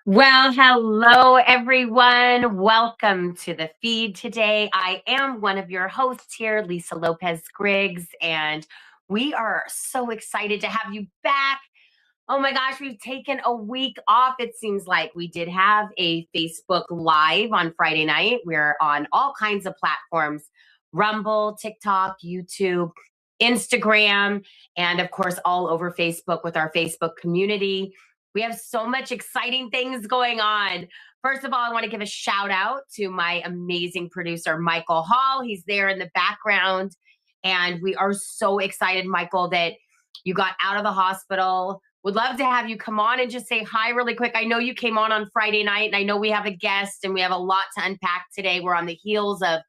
Well, hello everyone. Welcome to the feed today. I am one of your hosts here, Lisa Lopez Griggs, and we are so excited to have you back. Oh my gosh, we've taken a week off. It seems like we did have a Facebook Live on Friday night. We're on all kinds of platforms: Rumble, TikTok, YouTube, Instagram, and of course, all over Facebook with our Facebook community. We have so much exciting things going on. First of all, I want to give a shout out to my amazing producer, Michael Hall. He's there in the background. And we are so excited, Michael, that you got out of the hospital. Would love to have you come on and just say hi really quick. I know you came on Friday night, and I know we have a guest and we have a lot to unpack today. We're on the heels of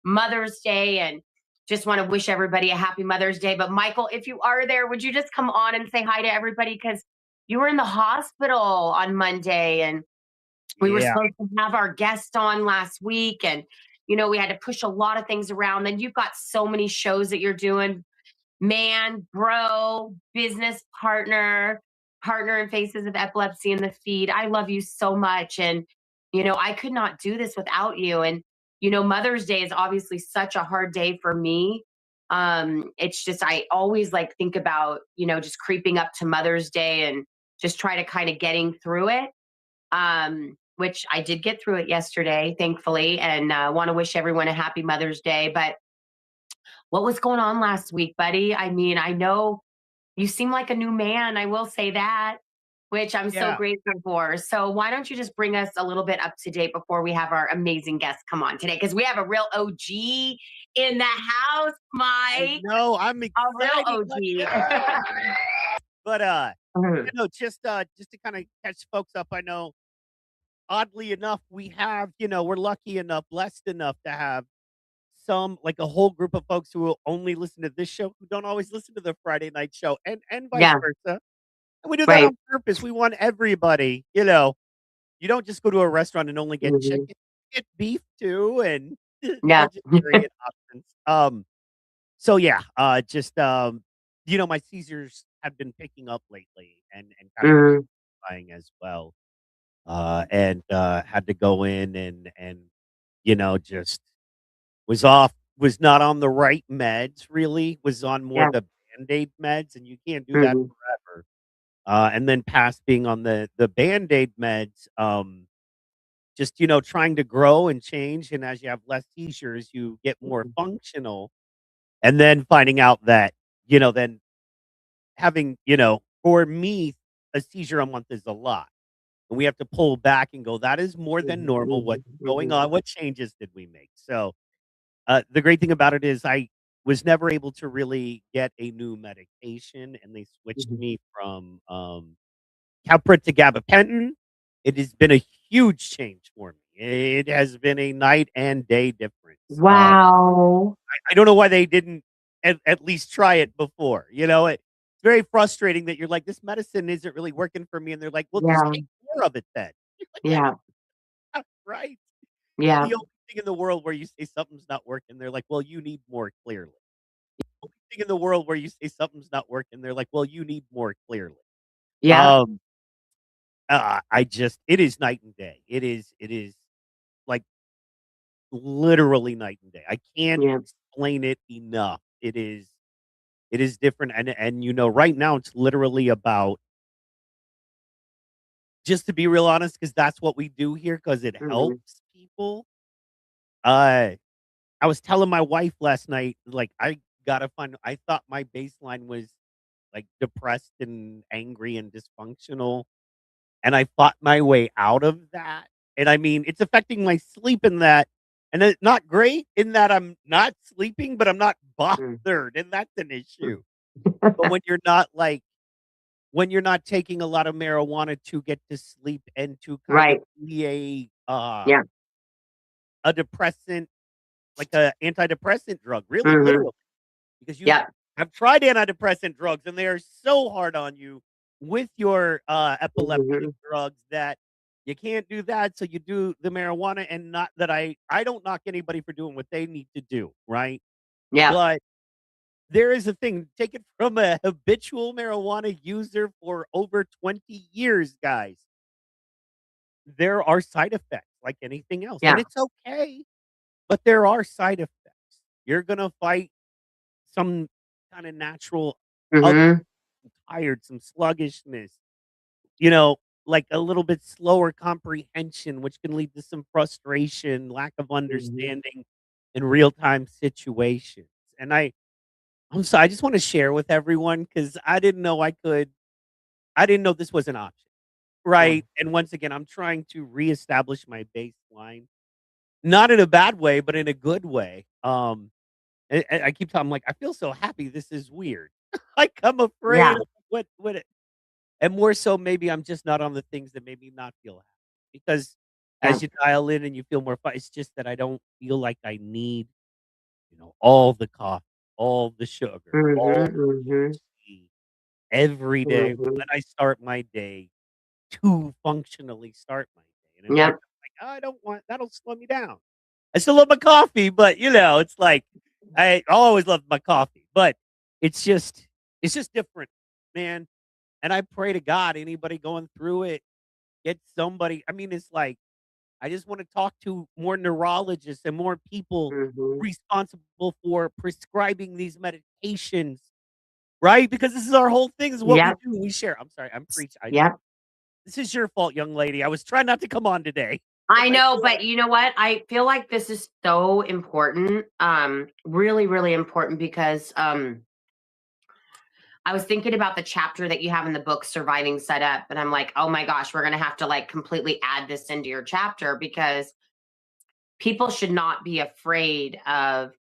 Mother's Day and just want to wish everybody a happy Mother's Day. But Michael, if you are there, would you just come on and say hi to everybody? Because you were in the hospital on Monday and we were Yeah. supposed to have our guest on last week. And, we had to push a lot of things around. Then you've got so many shows that you're doing: man, bro, business partner, partner in Faces of Epilepsy in the feed. I love you so much. And, I could not do this without you. And, Mother's Day is obviously such a hard day for me. It's just, I always like think about, just creeping up to Mother's Day and just try to kind of getting through it. Which I did get through it yesterday, thankfully, and want to wish everyone a happy Mother's Day. But what was going on last week, buddy? I mean, I know you seem like a new man. I will say that, which I'm so Yeah. grateful for. So, why don't you just bring us a little bit up to date before we have our amazing guest come on today? Because we have a real OG in the house, I Mike. know, I'm A real excited, let's OG. go. But, Mhm. just to kinda catch folks up, I know, oddly enough, we're lucky enough, blessed enough to have a whole group of folks who will only listen to this show, who don't always listen to the Friday night show, and vice Yeah, versa, and we do that right. on purpose. We want everybody, you don't just go to a restaurant and only get Mhm. chicken, you get beef too and Yeah. vegetarian options. So yeah, my seizures have been picking up lately and kind of Mhm. intensifying as well. And had to go in and just was not on the right meds really, was on more Yeah. the Band-Aid meds, and you can't do that Mhm. forever. And then past being on the Band-Aid meds, just trying to grow and change, and as you have less seizures, you get more functional, and then finding out that, then having, for me, a seizure a month is a lot. And we have to pull back and go, that is more than Mhm. normal. What's Mhm. going Mhm. on? What changes did we make? So the great thing about it is I was never able to really get a new medication, and they switched Mhm. me from Calprit to gabapentin. It has been a huge change for me. It has been a night and day difference. Wow. I don't know why they didn't at least try it before, it's very frustrating that you're like, "This medicine isn't really working for me," and they're like, "Well, just Yeah. take more of it then." You're like, "Yeah, Yeah. right." Yeah. The only thing in the world where you say something's not working, they're like, "Well, you need more clearly." Only thing in the world where you say something's not working, they're like, "Well, you need more clearly." Yeah. Um, I just it is night and day. It is, like, literally night and day. I can't Yeah. explain it enough. It is different, and right now, it's literally about just to be real honest, because that's what we do here, because it Mhm. helps people. Uh, I was telling my wife last night, like, I thought my baseline was, like, depressed and angry and dysfunctional, and I fought my way out of that, and I mean, it's affecting my sleep in that, and it's not great in that I'm not sleeping, but I'm not Mm. bothered, and that's an issue. But when you're not taking a lot of marijuana to get to sleep and to kind of Right. be Yeah. a depressant, like a antidepressant drug, really, Mhm. literally, because you Yeah. have tried antidepressant drugs and they are so hard on you with your epileptic Mhm. drugs that you can't do that. So you do the marijuana, and not that I don't knock anybody for doing what they need to do, right? Yeah. But there is a thing, take it from a habitual marijuana user for over 20 years, guys. there are side effects like anything else, and Yeah. it's okay, but there are side effects. You're gonna fight some kinda natural other Mhm. tired, some sluggishness, you know, like a little bit slower comprehension, which can lead to some frustration, lack of Mhm. understanding in real-time situations, and I'm sorry, I just wanna share with everyone because I didn't know this was an option, Yeah. right? And once again, I'm trying to reestablish my baseline, not in a bad way, but in a good way. And I keep telling 'em, like, "I feel so happy, this is weird." Like, I'm afraid Yeah. of what it and more so, maybe I'm just not on the things that made me not feel happy, because Yeah. as you dial in and you feel more it's just that I don't feel like I need, all the coffee, all the sugar, Mhm. all Mhm. the tea every day Mhm. when I start my day to functionally start my day, and in fact, Yep. I'm like, "Oh, I don't want that'll slow me down." I still love my coffee, but, it's like I always loved my coffee, but it's just it's just different, man, and I pray to God anybody going through it, get somebody I mean, it's like, I just wanna talk to more neurologists and more people Mhm. responsible for prescribing these medications, right? Because this is our whole thing, this is what we Yep. do, we share. I'm sorry, I'm preach I Yep. this is your fault, young lady. I was trying not to come on today, because I I know, feel like but you know what? I feel like this is so important, really, really important because I was thinking about the chapter that you have in the book, Surviving Setup, and I'm like, oh my gosh, we're gonna have to like completely add this into your chapter because people should not be afraid of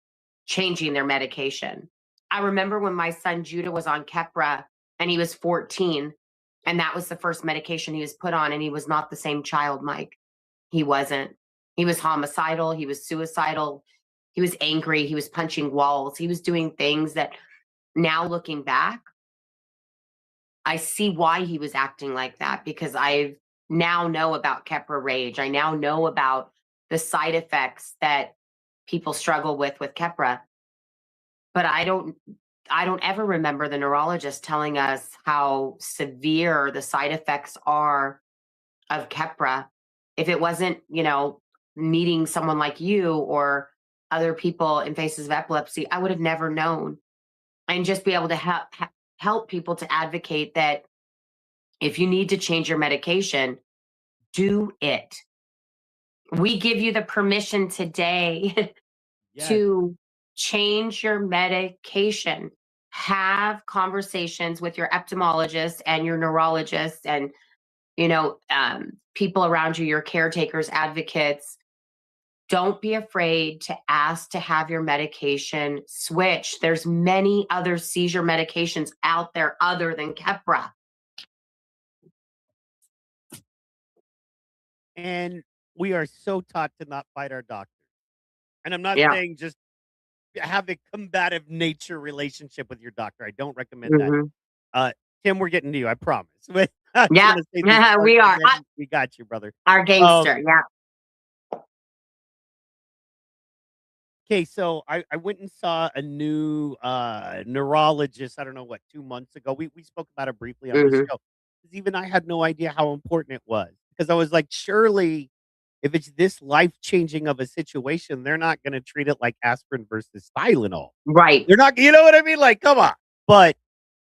changing their medication. I remember when my son Judah was on Keppra and he was 14, and that was the first medication he was put on, and he was not the same child, Mike. He wasn't. He was homicidal, he was suicidal, he was angry, he was punching walls, he was doing things that now looking back, I see why he was acting like that because I now know about Keppra rage. I now know about the side effects that people struggle with Keppra, but I don't ever remember the neurologist telling us how severe the side effects are of Keppra. If it wasn't, meeting someone like you or other people in Faces of Epilepsy, I would have never known. And just be able to help people to advocate that if you need to change your medication, do it. We give you the permission today yes. to change your medication. Have conversations with your ophthalmologist and your neurologist and people around you, your caretakers, advocates. Don't be afraid to ask to have your medication switched. There's many other seizure medications out there other than Keppra. And we are so taught to not fight our doctors. And I'm not Yeah. saying just have a combative nature relationship with your doctor. I don't recommend that. Hmm. Uh, Tim, we're getting to you, I promise. But I just Yeah. want to say this part We and are. then we got you, brother. Our gangster. Um, Yeah. okay, so I went and saw a new neurologist, I don't know what, 2 months ago. We spoke about it briefly on this Hmm. show. Because even I had no idea how important it was. Because I was like, surely if it's this life changing of a situation, they're not gonna treat it like aspirin versus Tylenol. Right. They're not, you know what I mean? Like, come on. But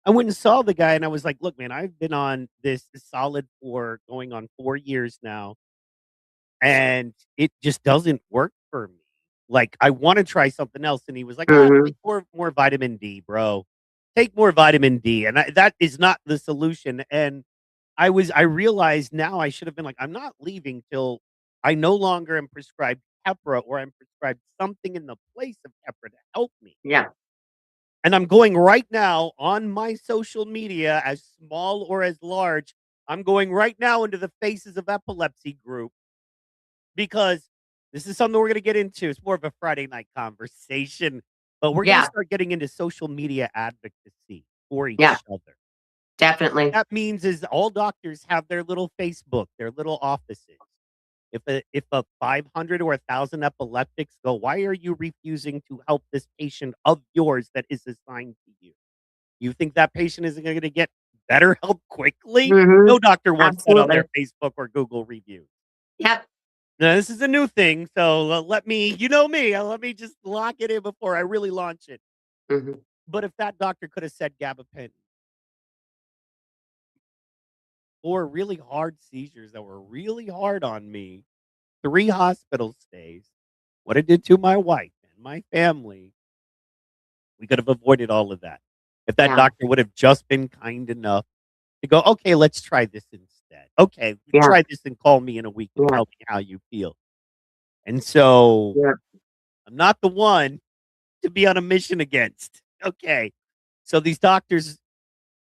I went and saw the guy and I was like, look, man, I've been on this solid for going on 4 years now, and it just doesn't work for me. Like, I want to try something else. And he was like, Hmm. take more vitamin D, bro. Take more vitamin D. And that is not the solution. And I realized now I should have been like, I'm not leaving till I no longer am prescribed Keppra, or I'm prescribed something in the place of Keppra to help me. Yeah. And I'm going right now on my social media, as small or as large. I'm going right now into the Faces of Epilepsy group, because this is something we're going to get into. It's more of a Friday night conversation, but we're going to Yeah. start getting into social media advocacy for Yeah. each other. Definitely. That means is all doctors have their little Facebook, their little offices. If a 500 or 1,000 epileptics go, why are you refusing to help this patient of yours that is assigned to you? You think that patient isn't going to get better help quickly? Hmm. No doctor wants that on Absolutely. their Facebook or Google reviews. Yep. Now, this is a new thing, so let me, you know me, let me just lock it in before I really launch it. Mhm. But if that doctor could have said gabapentin or really hard seizures that were really hard on me, 3 hospital stays, what it did to my wife and my family, we could have avoided all of that. If that Yeah. doctor would have just been kind enough to go, "Okay, let's try this instead. Okay, Yeah. try this and call me in a week and Yeah. tell me how you feel." And so, Yeah. I'm not the one to be on a mission against. Okay. So these doctors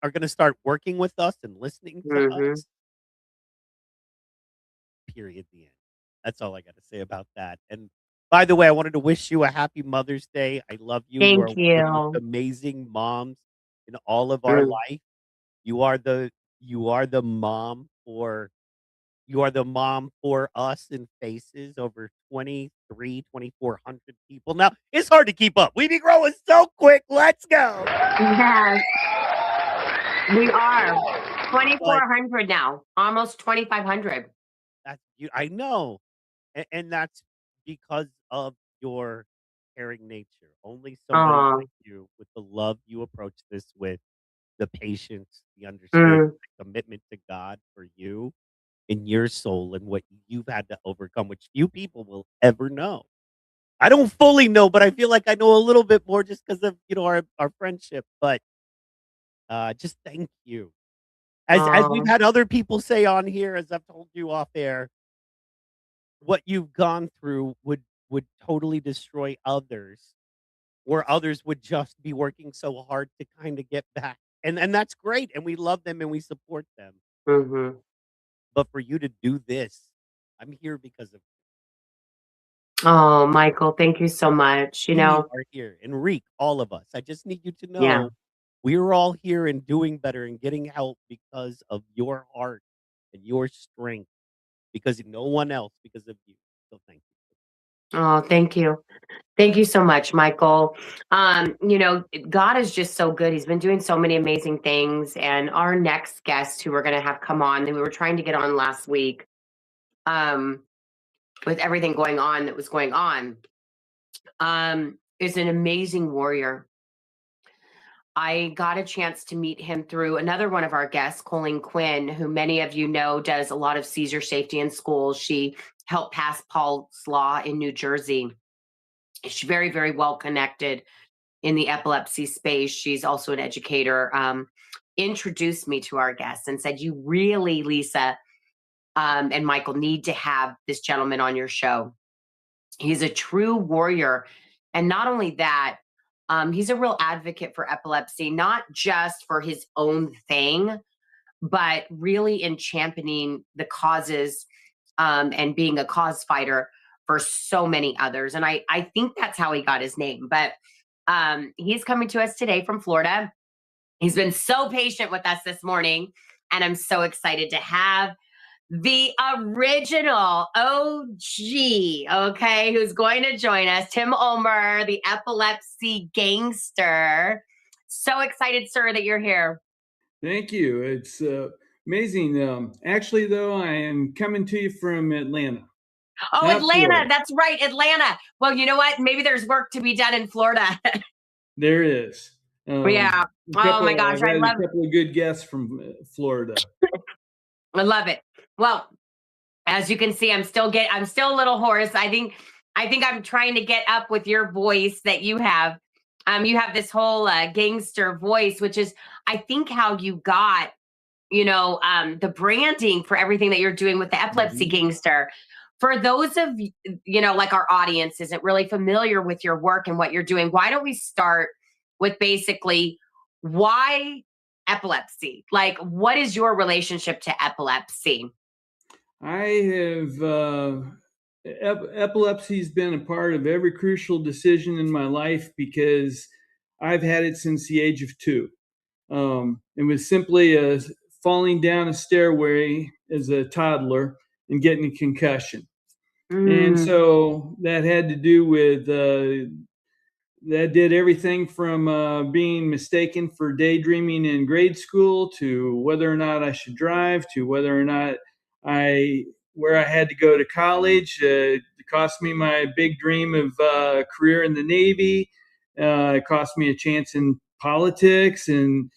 are gonna start working with us and listening to Mhm. us, period, the end. That's all I gotta say about that, and by the way, I wanted to wish you a happy Mother's Day. I love you. You are Thank one of the most you. amazing moms in all of our Mm. life. You are the you are the mom for you are the mom for us in Faces, over 2,400 people. Now, it's hard to keep up. We be growing so quick. Let's go. Yes, we are. But 2,400 now, almost 2,500. I know. And that's because of your caring nature. Only somebody Oh. like you, with the love you approach this with, the patience, the understanding, Mm. the commitment to God for you and your soul and what you've had to overcome, which few people will ever know. I don't fully know, but I feel like I know a little bit more just because of, our friendship, but, just thank you. As we've Oh. had other people say on here, as I've told you off air, what you've gone through would totally destroy others, or others would just be working so hard to kinda get back, and that's great, and we love them and we support them, Mhm. but for you to do this, I'm here because of Oh, Michael, thank you so much. we are here, and Reek, all of us. I just need you to Yeah. know we're all here and doing better and getting help because of your heart and your strength, because no one else, because of you. So thank you. Oh, thank you. Thank you so much, Michael. God is just so good. He's been doing so many amazing things. And our next guest who we're going to have come on, that we were trying to get on last week, um, with everything going on that was going on, is an amazing warrior. I got a chance to meet him through another one of our guests, Colleen Quinn, who many of you know does a lot of seizure safety in schools. She helped pass Paul's Law in New Jersey. She's very, very well connected in the epilepsy space. She's also an educator. Introduced me to our guests and said, "You really, Lisa, and Michael, need to have this gentleman on your show. He's a true warrior. And not only that, he's a real advocate for epilepsy, not just for his own thing, but really in championing the causes, and being a cause fighter for so many others. And I think that's how he got his name. But he's coming to us today from Florida. He's been so patient with us this morning. And I'm so excited to have the original OG, okay, who's going to join us, Tim Ulmer, the Epilepsy Gangster. So excited, sir, that you're here. Thank you. It's amazing. Actually, though, I am coming to you from Atlanta, Oh, not Atlanta. Florida. That's right, Atlanta. Well, you know what? Maybe there's work to be done in Florida. There is. Yeah. Oh my gosh, I've had a couple of good guests from Florida. I love it. Well, as you can see, I'm still a little hoarse. I think I'm trying to get up with your voice that you have. You have this whole gangster voice, which is, I think, how you got, the branding for everything that you're doing with the Epilepsy Mhm. Gangster. For those of like our audience isn't really familiar with your work and what you're doing, why don't we start with basically why epilepsy? Like, what is your relationship to epilepsy? I have epilepsy's been a part of every crucial decision in my life because I've had it since the age of 2. It was simply falling down a stairway as a toddler and getting a concussion. And Mm. so that had to do with that did everything from being mistaken for daydreaming in grade school to whether or not I should drive to whether or not I where I had to go to college. It cost me my big dream of career in the Navy. It cost me a chance in politics, and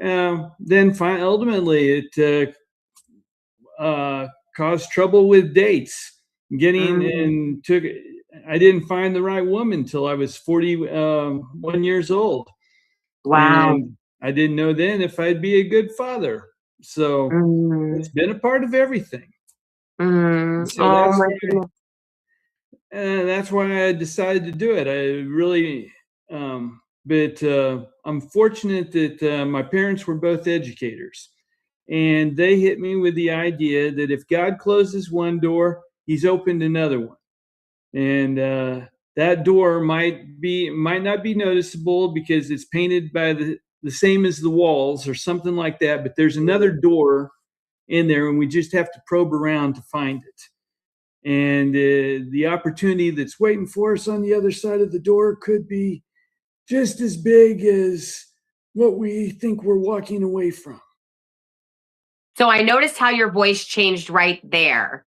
then ultimately it caused trouble with dates. I didn't find the right woman until I was 41 years old. Wow. And I didn't know then if I'd be a good father. So it's been a part of everything. So Oh my goodness. that's why I decided to do it. I really, but I'm fortunate that my parents were both educators, and they hit me with the idea that if God closes one door, He's opened another one, and that door might not be noticeable because it's painted by the same as the walls or something like that. But there's another door in there, and we just have to probe around to find it. And the opportunity that's waiting for us on the other side of the door could be just as big as what we think we're walking away from. So I noticed how your voice changed right there.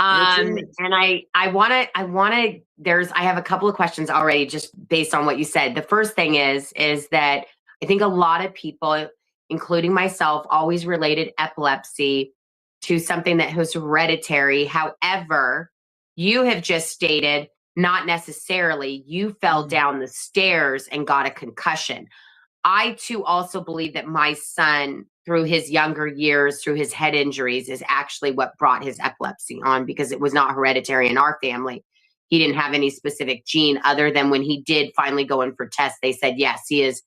Right. And I have a couple of questions already just based on what you said. The first thing is that I think a lot of people, including myself, always related epilepsy to something that was hereditary. However, you have just stated not necessarily. You fell down the stairs and got a concussion. I too also believe that my son, through his younger years, through his head injuries, is actually what brought his epilepsy on, because it was not hereditary in our family. He didn't have any specific gene, other than when he did finally go in for tests, they said, yes, he is,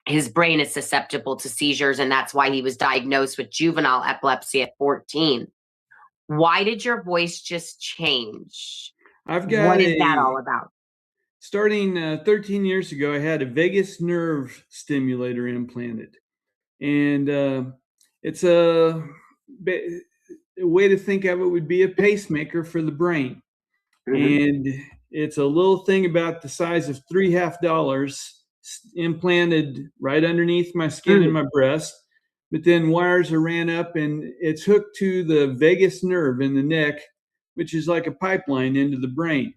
his brain is susceptible to seizures, and that's why he was diagnosed with juvenile epilepsy at 14. Why did your voice just change? What is that all about? Starting 13 years ago, I had a vagus nerve stimulator implanted. And it's a way to think of it would be a pacemaker for the brain. And it's a little thing about the size of $3.50 implanted right underneath my skin in my breast. But then wires are ran up, and it's hooked to the vagus nerve in the neck, which is like a pipeline into the brain.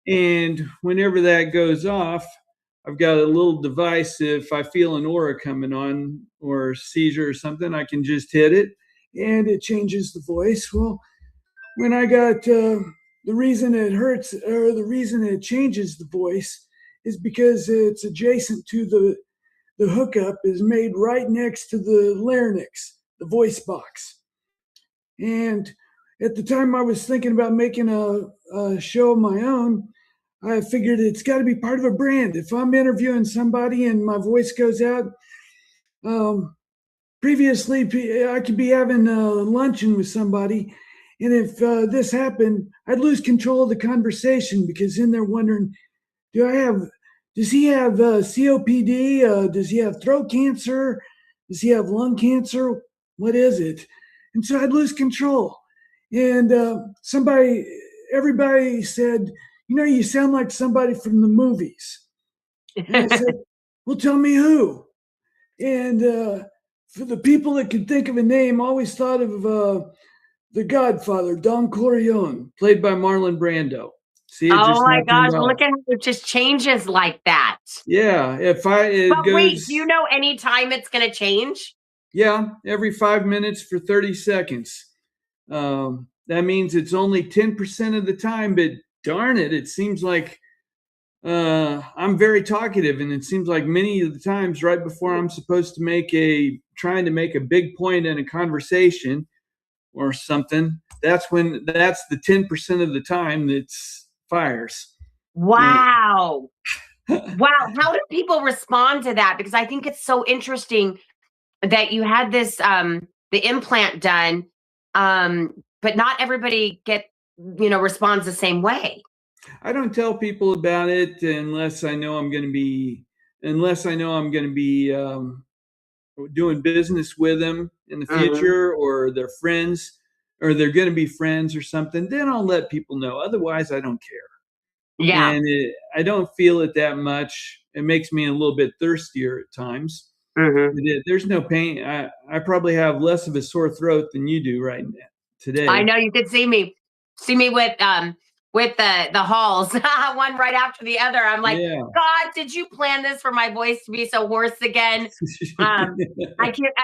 And whenever that goes off, I've got a little device. If I feel an aura coming on or a seizure or something, I can just hit it and it changes the voice. Well, when I got the reason it hurts, or the reason it changes the voice, is because it's adjacent to the hookup is made right next to the larynx, the voice box. And at the time I was thinking about making a show of my own, I figured it's got to be part of a brand. If I'm interviewing somebody and my voice goes out, previously I could be having luncheon with somebody, and if this happened, I'd lose control of the conversation, because then they're wondering, does he have COPD? Does he have throat cancer? Does he have lung cancer? What is it? And so I'd lose control. And everybody said, you sound like somebody from the movies. And I said, well, tell me who. And for the people that could think of a name, I always thought of The Godfather, Don Corleone, played by Marlon Brando. See, oh my gosh, look at how it just changes like that. Yeah. Wait, do you know any time it's going to change? Yeah, every 5 minutes for 30 seconds. That means it's only 10% of the time, but darn it, it seems like I'm very talkative, and it seems like many of the times right before I'm supposed to trying to make a big point in a conversation or something, that's the 10% of the time that's fires. Wow. Wow. How do people respond to that? Because I think it's so interesting that you had this, the implant done, but not everybody responds the same way. I don't tell people about it unless I know I'm going to be doing business with them in the future, or they're friends, or they're going to be friends or something. Then I'll let people know. Otherwise, I don't care. Yeah. And I don't feel it that much. It makes me a little bit thirstier at times. There's no pain. I probably have less of a sore throat than you do right today. I know, you could see me with the halls, one right after the other. I'm like, Yeah. God, did you plan this for my voice to be so hoarse again? I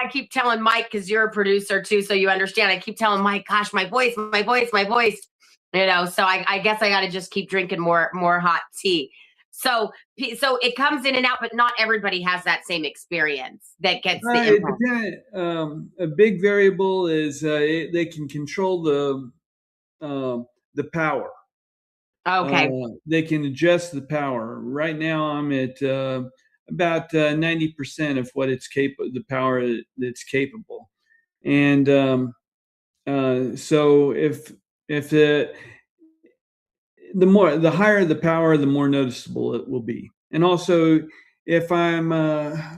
keep telling Mike, because you're a producer too, so you understand. I keep telling Mike, gosh, my voice, my voice, my voice. You know, so I guess I got to just keep drinking more hot tea. So it comes in and out, but not everybody has that same experience that gets the It impact. depends. A big variable is they can control the power. Okay. They can adjust the power. Right now, I'm at about 90% of what it's capable, the power that's capable. And so if the higher the power, the more noticeable it will be. And also, if I'm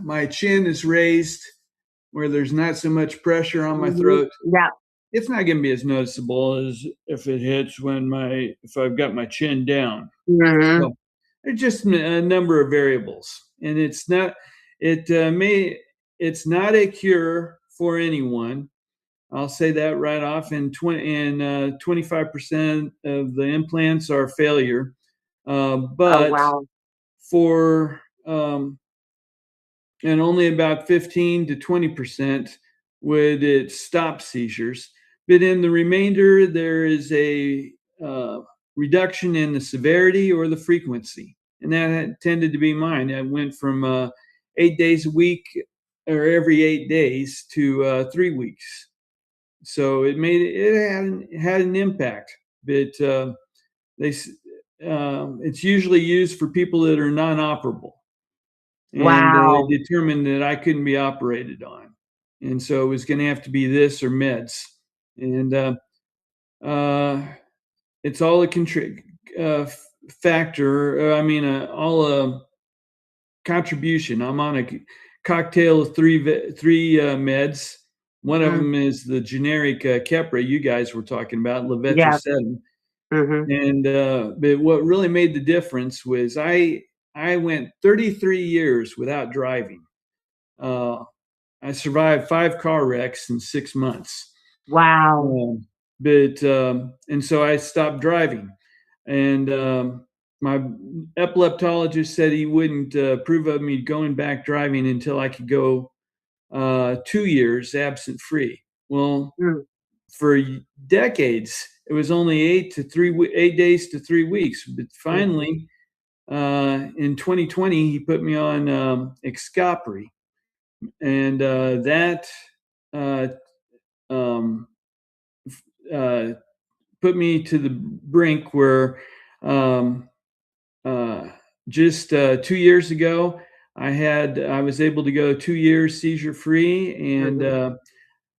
my chin is raised where there's not so much pressure on my throat, Yeah. it's not going to be as noticeable as if it hits if I've got my chin down. Mm-hmm. So there's just a number of variables, and it's not a cure for anyone. I'll say that right off. And 25% of the implants are failure, Oh, but wow. for and only about 15 to 20% would it stop seizures. But in the remainder, there is a reduction in the severity or the frequency. And that tended to be mine. I went from 8 days a week or every 8 days to 3 weeks. So it had an impact. But it's usually used for people that are non-operable. And Wow. they determined that I couldn't be operated on, and so it was going to have to be this or meds. And it's all a factor. All a contribution. I'm on a cocktail of three meds. One of them is the generic Keppra you guys were talking about, Yeah. levetiracetam. Mm-hmm. And but what really made the difference was I went 33 years without driving. I survived 5 car wrecks in 6 months. Wow. And so I stopped driving. And my epileptologist said he wouldn't approve of me going back driving until I could go 2 years absent free. Well, Mm. for decades, it was only 8 days to 3 weeks. But finally, in 2020, he put me on Xcopri, and that um, put me to the brink where uh, just 2 years ago, I was able to go 2 years seizure free, and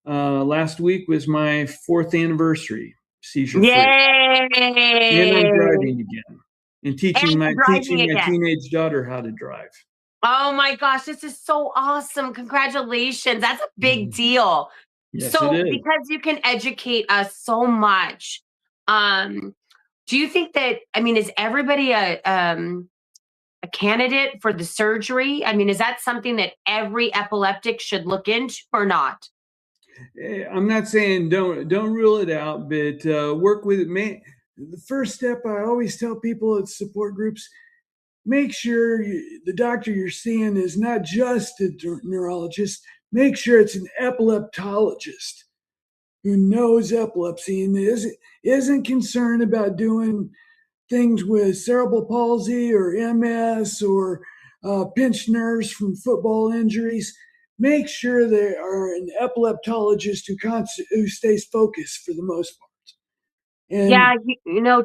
last week was my 4th anniversary seizure free, and I'm Yay! driving again and And teaching you're driving my again. teenage daughter how to drive. Oh my gosh, this is so awesome. Congratulations. That's a big deal. Yes, it So is. because you can educate us so much, do you think that, I mean, is everybody a candidate for the surgery? I mean, is that something that every epileptic should look into or not? I'm not saying don't rule it out, but work with it. The first step I always tell people at support groups: make sure the doctor you're seeing is not just a neurologist. Make sure it's an epileptologist who knows epilepsy and isn't concerned about doing things with cerebral palsy or MS or pinched nerves from football injuries. Make sure they are an epileptologist who stays focused for the most part. And Yeah,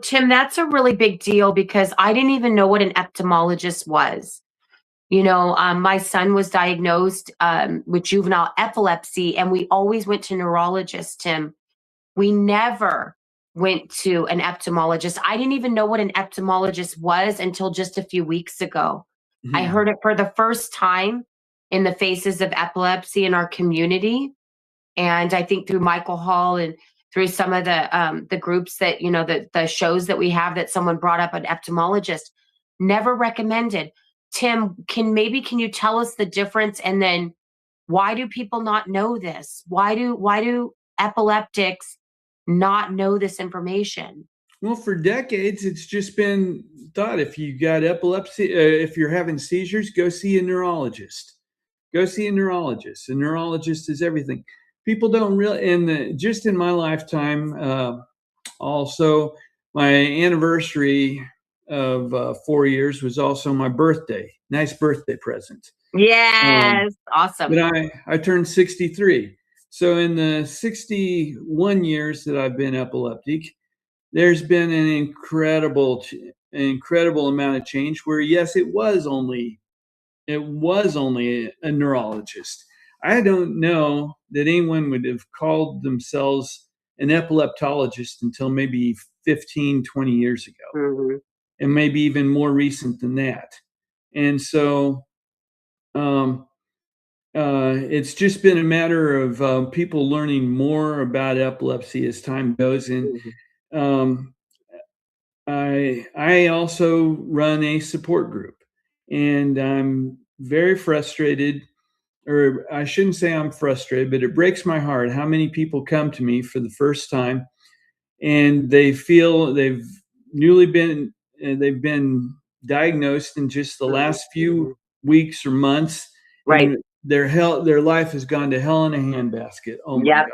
Tim, that's a really big deal because I didn't even know what an ophthalmologist was. My son was diagnosed with juvenile epilepsy, and we always went to neurologists, Tim. We never went to an ophthalmologist. I didn't even know what an ophthalmologist was until just a few weeks ago. I heard it for the first time in the Faces of Epilepsy in our community. And I think through Michael Hall and through some of the groups that, the shows that we have, that someone brought up an ophthalmologist. Never recommended. Tim, can you tell us the difference? And then why do people not know this? Why do epileptics not know this information? Well, for decades, it's just been thought if you got epilepsy, if you're having seizures, go see a neurologist. Go see a neurologist. A neurologist is everything. People don't really, and just in my lifetime, also my anniversary of 4 years was also my birthday. Nice birthday present. Yes, awesome. But I turned 63. So in the 61 years that I've been epileptic, there's been an incredible amount of change where, yes, it was only a neurologist. I don't know that anyone would have called themselves an epileptologist until maybe 15, 20 years ago, and maybe even more recent than that. And so it's just been a matter of people learning more about epilepsy as time goes. And I also run a support group, and I'm very frustrated, or I shouldn't say I'm frustrated, but it breaks my heart how many people come to me for the first time and they feel they've been diagnosed in just the last few weeks or months, Right. and their life has gone to hell in a handbasket. Oh my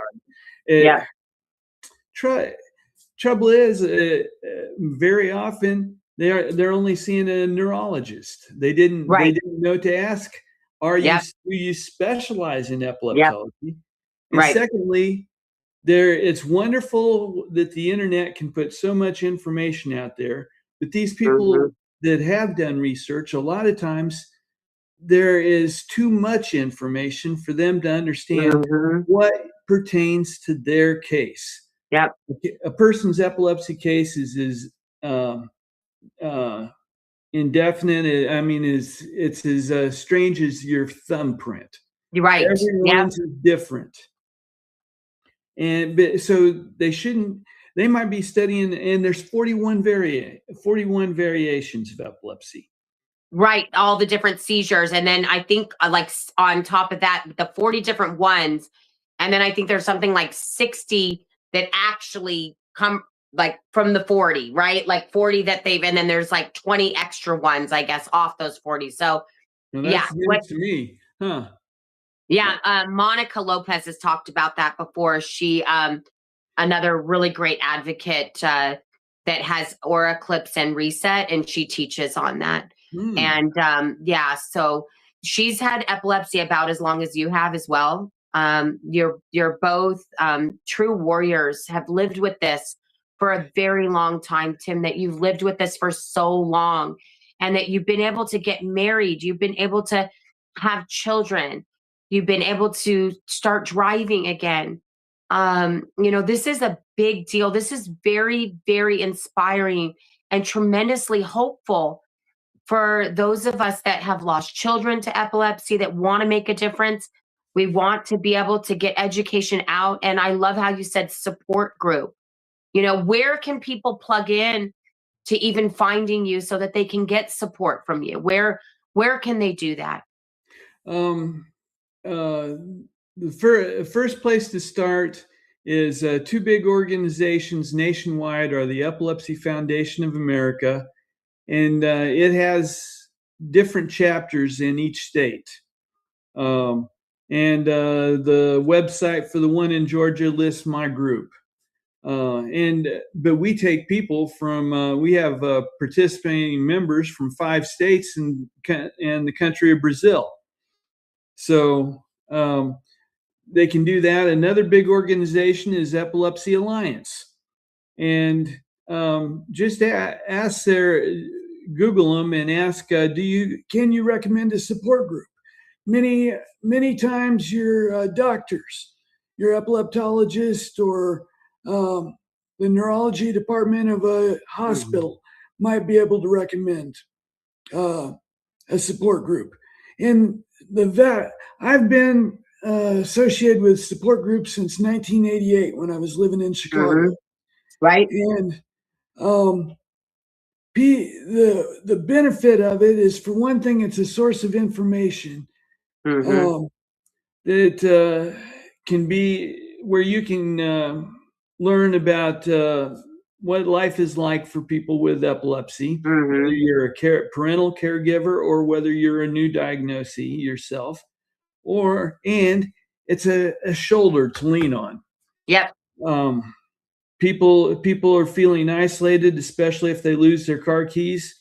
Yep. God. Trouble is, very often they're only seeing a neurologist. They didn't know to ask, do you specialize in epileptology? And secondly, it's wonderful that the internet can put so much information out there, but these people that have done research, a lot of times there is too much information for them to understand what pertains to their case. Yep. A person's epilepsy case is indefinite. I mean, it's as strange as your thumbprint. Right. Everyone's is different. And so they might be studying, and there's 41 variations of epilepsy. Right, all the different seizures, and then I think like on top of that, the 40 different ones, and then I think there's something like 60 that actually come like from the 40, right? Like 40 that and then there's like 20 extra ones, I guess, off those 40. So that's news to me, huh? Yeah, Monica Lopez has talked about that before. She, another really great advocate that has Aura Clips and Reset, and she teaches on that. And so she's had epilepsy about as long as you have as well. You're both true warriors, have lived with this for a very long time, Tim, that you've lived with this for so long, and that you've been able to get married, you've been able to have children, you've been able to start driving again. This is a big deal. This is very, very inspiring and tremendously hopeful for those of us that have lost children to epilepsy, that want to make a difference. We want to be able to get education out. And I love how you said support group. Where can people plug in to even finding you so that they can get support from you? Where can they do that? The first place to start is two big organizations nationwide are the Epilepsy Foundation of America, and it has different chapters in each state. And the website for the one in Georgia lists my group. But we take people from, we have participating members from 5 states and the country of Brazil. So they can do that. Another big organization is Epilepsy Alliance. And just ask Google them and ask, can you recommend a support group? Many times your doctors, your epileptologist, or the neurology department of a hospital might be able to recommend a support group. And I've been associated with support groups since 1988 when I was living in Chicago. Right. And the benefit of it is, for one thing, it's a source of information that can be where you can learn about what life is like for people with epilepsy, whether you're a parental caregiver or whether you're a new diagnosee yourself, and it's a shoulder to lean on. Yep. People are feeling isolated, especially if they lose their car keys.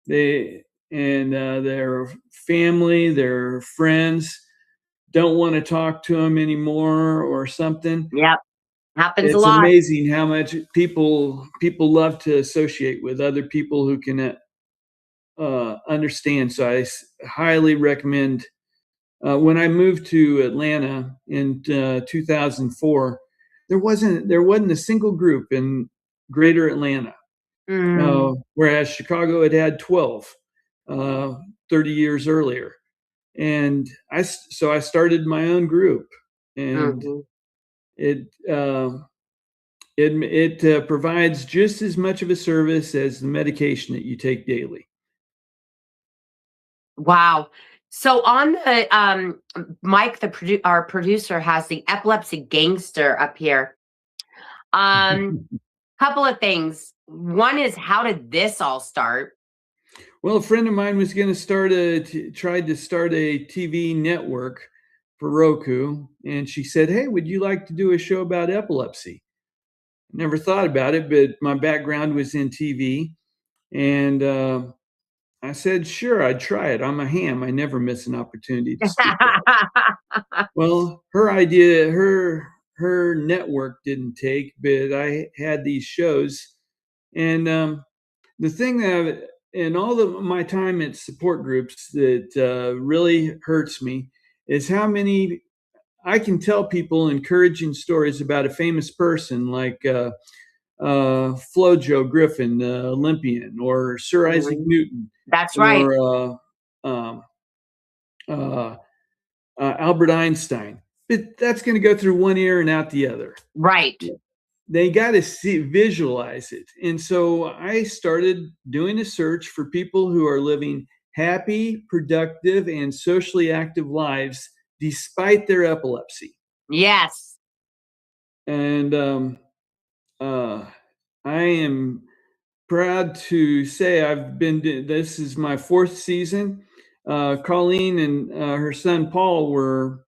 They and their family, their friends don't want to talk to them anymore or something. Yep. Happens a It's lot. amazing how much people love to associate with other people who can understand. So I highly recommend. When I moved to Atlanta in 2004, there wasn't a single group in Greater Atlanta, whereas Chicago had 12 30 years earlier. And so I started my own group, and it provides just as much of a service as the medication that you take daily. Wow. So on the Mike, our producer, has the Epilepsy Gangster up here. Couple of things. One is, how did this all start? Well, a friend of mine was going to tried to start a TV network for Roku, and she said, "Hey, would you like to do a show about epilepsy?" Never thought about it, but my background was in TV, and I said, "Sure, I'd try it. I'm a ham. I never miss an opportunity to speak up." Well, her idea, her network didn't take, but I had these shows, and the thing that in all of my time at support groups that really hurts me is how many I can tell people encouraging stories about a famous person like FloJo Griffin, the Olympian, or Sir Isaac Newton. That's right. Or Albert Einstein. But that's going to go through one ear and out the other. Right. They got to visualize it. And so I started doing a search for people who are living happy, productive, and socially active lives despite their epilepsy. Yes. And I am proud to say this is my 4th season. Colleen and her son Paul were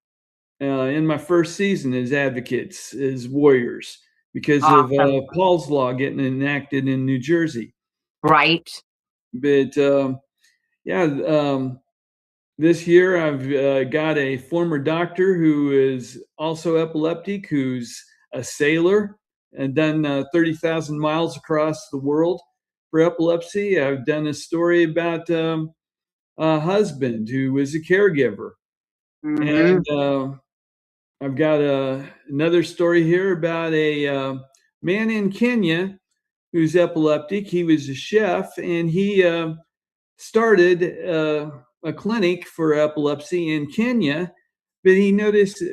in my 1st season as advocates, as warriors, because of Paul's Law getting enacted in New Jersey. Right. But this year I've got a former doctor who is also epileptic, who's a sailor and done 30,000 miles across the world for epilepsy. I've done a story about a husband who was a caregiver. And I've got another story here about a man in Kenya who's epileptic. He was a chef, and he started a clinic for epilepsy in Kenya, but he noticed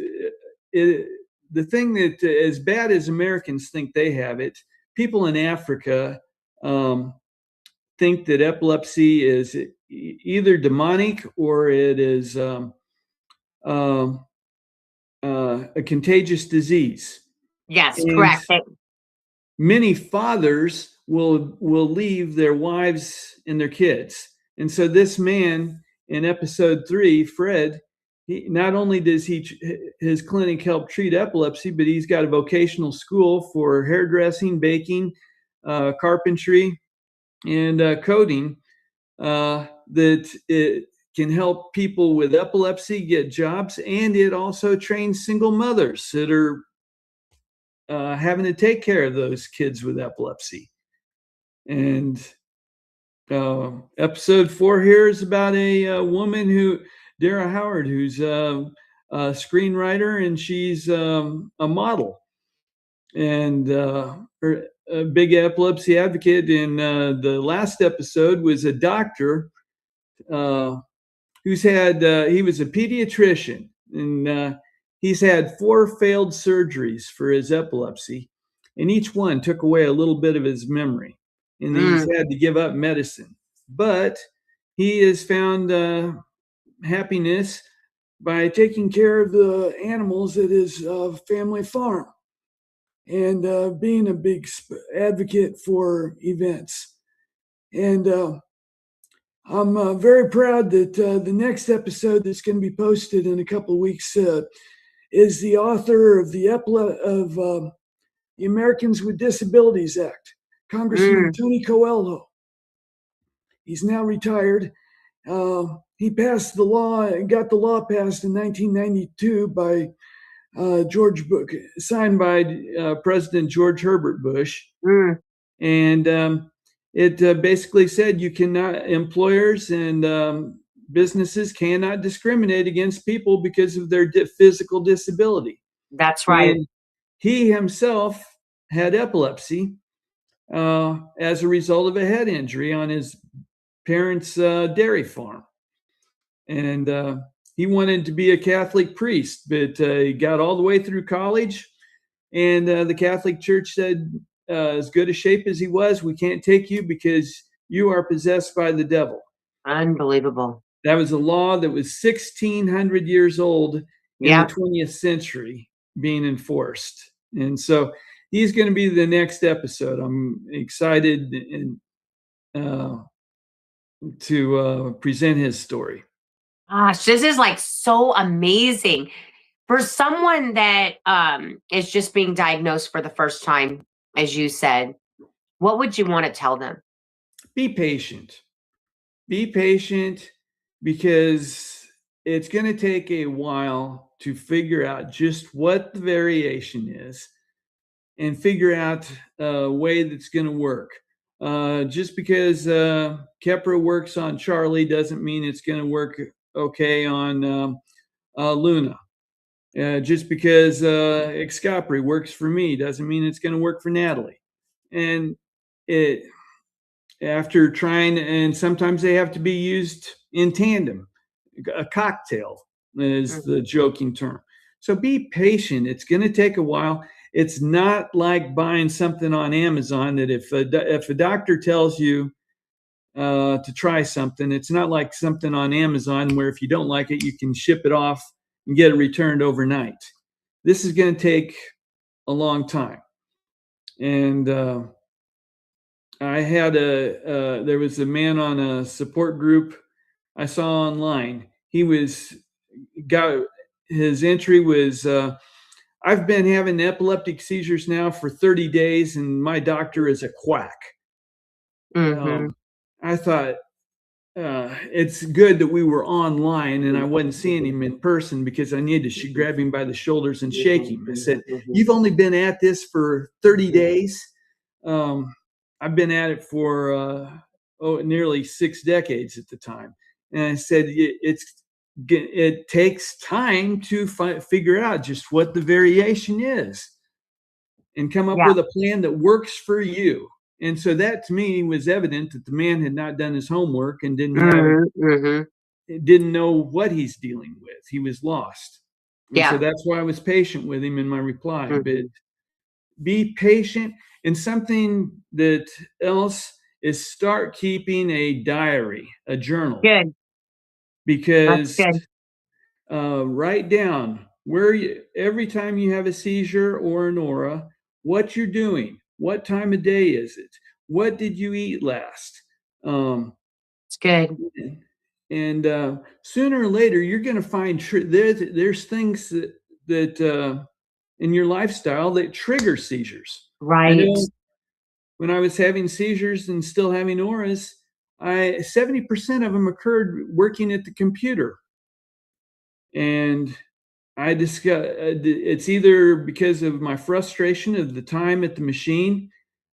the thing that, as bad as Americans think they have it, people in Africa think that epilepsy is either demonic or it is a contagious disease. Yes, and correct. Many fathers will leave their wives and their kids. And so this man in episode 3, Fred, he not only does his clinic help treat epilepsy, but he's got a vocational school for hairdressing, baking, carpentry, and coding that it can help people with epilepsy get jobs, and it also trains single mothers that are having to take care of those kids with epilepsy. And episode 4 here is about a woman Dara Howard, who's a screenwriter, and she's a model, and a big epilepsy advocate. And the last episode was a doctor who's had, he was a pediatrician, and he's had 4 failed surgeries for his epilepsy, and each one took away a little bit of his memory, and he's had to give up medicine. But he has found happiness by taking care of the animals at his family farm. and being a big advocate for events. And I'm very proud that the next episode that's going to be posted in a couple of weeks is the author of the Americans with Disabilities Act, Congressman Tony Coelho. He's now retired. He passed the law, got the law passed in 1992 by George Bush, signed by President George Herbert Bush. And it basically said employers and businesses cannot discriminate against people because of their physical disability. That's right. And he himself had epilepsy as a result of a head injury on his parents' dairy farm. And he wanted to be a Catholic priest, but he got all the way through college. And the Catholic Church said, as good a shape as he was, we can't take you because you are possessed by the devil. Unbelievable. That was a law that was 1,600 years old in the 20th century being enforced. And so he's going to be the next episode. I'm excited to present his story. Gosh, this is like so amazing. For someone that is just being diagnosed for the first time, as you said, what would you want to tell them? Be patient. Be patient, because it's going to take a while to figure out just what the variation is and figure out a way that's going to work. Just because Kepra works on Charlie doesn't mean it's going to work okay on Luna. Just because Excapri works for me doesn't mean it's going to work for Natalie. And after trying, and sometimes they have to be used in tandem. A cocktail is the joking term. So be patient. It's going to take a while. It's not like buying something on Amazon that if a doctor tells you to try something, it's not like something on Amazon where if you don't like it, you can ship it off and get it returned overnight. This is going to take a long time. And I had there was a man on a support group I saw online. His entry was, I've been having epileptic seizures now for 30 days and my doctor is a quack. I thought, it's good that we were online and I wasn't seeing him in person, because I needed to grab him by the shoulders and shake him. I said, you've only been at this for 30 days. I've been at it for nearly 6 decades at the time. And I said, it takes time to figure out just what the variation is and come up with a plan that works for you. And so that to me was evident that the man had not done his homework and didn't know what he's dealing with. He was lost. And so that's why I was patient with him in my reply. But be patient. And something that else is start keeping a diary, a journal. Good. Because write down every time you have a seizure or an aura, what you're doing. What time of day is it? What did you eat last? It's good. And sooner or later, you're going to find there's things that in your lifestyle that trigger seizures. Right. I know when I was having seizures and still having auras, 70% of them occurred working at the computer. And I discussed it's either because of my frustration of the time at the machine,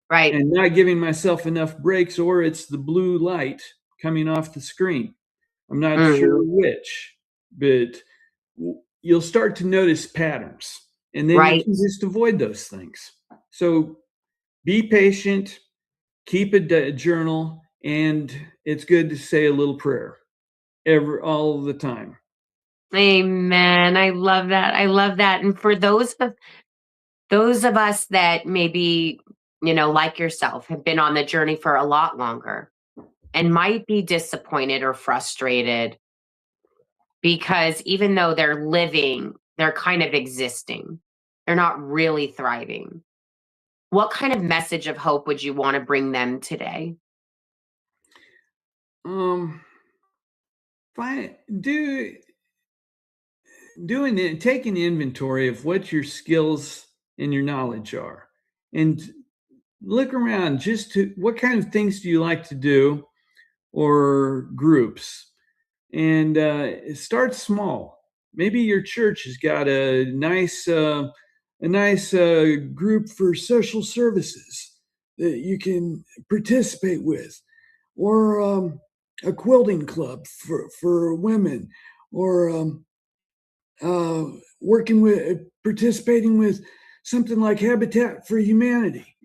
right, and not giving myself enough breaks, or it's the blue light coming off the screen. I'm not sure which, but you'll start to notice patterns, and then you can just avoid those things. So be patient, keep a journal, and it's good to say a little prayer all the time. Amen. I love that. I love that. And for those of us that maybe, like yourself, have been on the journey for a lot longer and might be disappointed or frustrated because even though they're living, they're kind of existing. They're not really thriving. what kind of message of hope would you want to bring them today? Taking inventory of what your skills and your knowledge are, and look around. Just to what kind of things do you like to do, or groups, and start small. Maybe your church has got a nice group for social services that you can participate with, or a quilting club for women, or participating with something like Habitat for Humanity.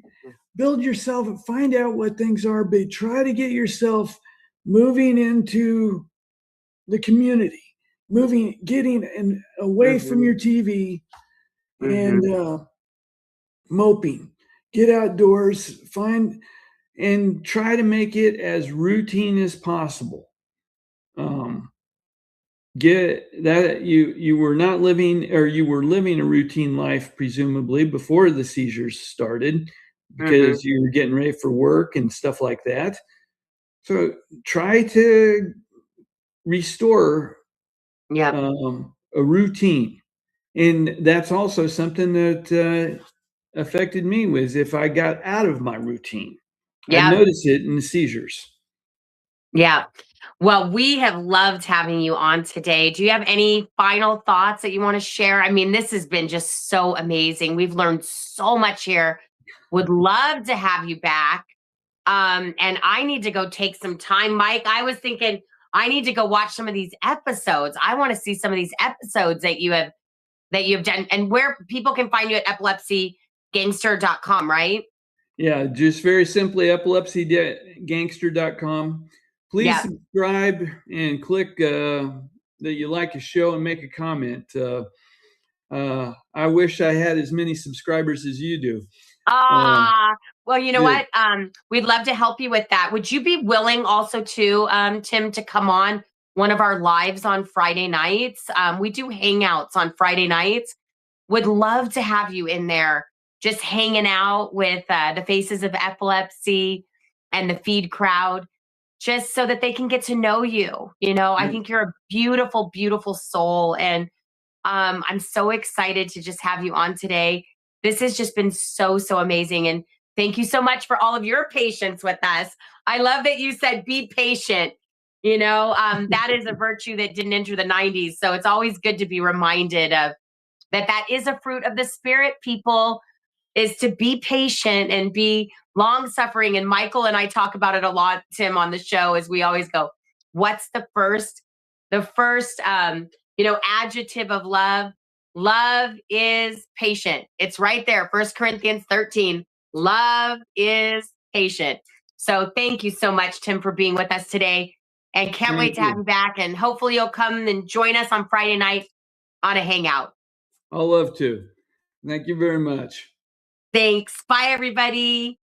Build yourself, find out what things are, but try to get yourself moving into the community, getting away from your TV and moping. Get outdoors, and try to make it as routine as possible. Get that you were not living, or you were living a routine life, presumably before the seizures started, because you were getting ready for work and stuff like that. So try to restore a routine. And that's also something that affected me, was if I got out of my routine. I noticed it in the seizures. Yeah. Well, we have loved having you on today. Do you have any final thoughts that you want to share? I mean, this has been just so amazing. We've learned so much here. Would love to have you back. And I need to go take some time. Mike, I was thinking I need to go watch some of these episodes. I want to see some of these episodes that you've done, and where people can find you at epilepsygangster.com, right? Yeah, just very simply epilepsygangster.com. Please subscribe and click that you like a show, and make a comment. I wish I had as many subscribers as you do. Well, you know what? We'd love to help you with that. Would you be willing also to, Tim, to come on one of our lives on Friday nights? We do hangouts on Friday nights. Would love to have you in there, just hanging out with the Faces of Epilepsy and the feed crowd, just so that they can get to know you. I think you're a beautiful, beautiful soul. And I'm so excited to just have you on today. This has just been so, so amazing. And thank you so much for all of your patience with us. I love that you said be patient. That is a virtue that didn't enter the 90s. So it's always good to be reminded of that is a fruit of the Spirit, people, is to be patient and be long suffering. And Michael and I talk about it a lot, Tim, on the show, as we always go, what's the first adjective of love? Love is patient. It's right there. 1 Corinthians 13. Love is patient. So thank you so much, Tim, for being with us today. And can't wait to have you back. And hopefully you'll come and join us on Friday night on a hangout. I'll love to. Thank you very much. Thanks. Bye, everybody.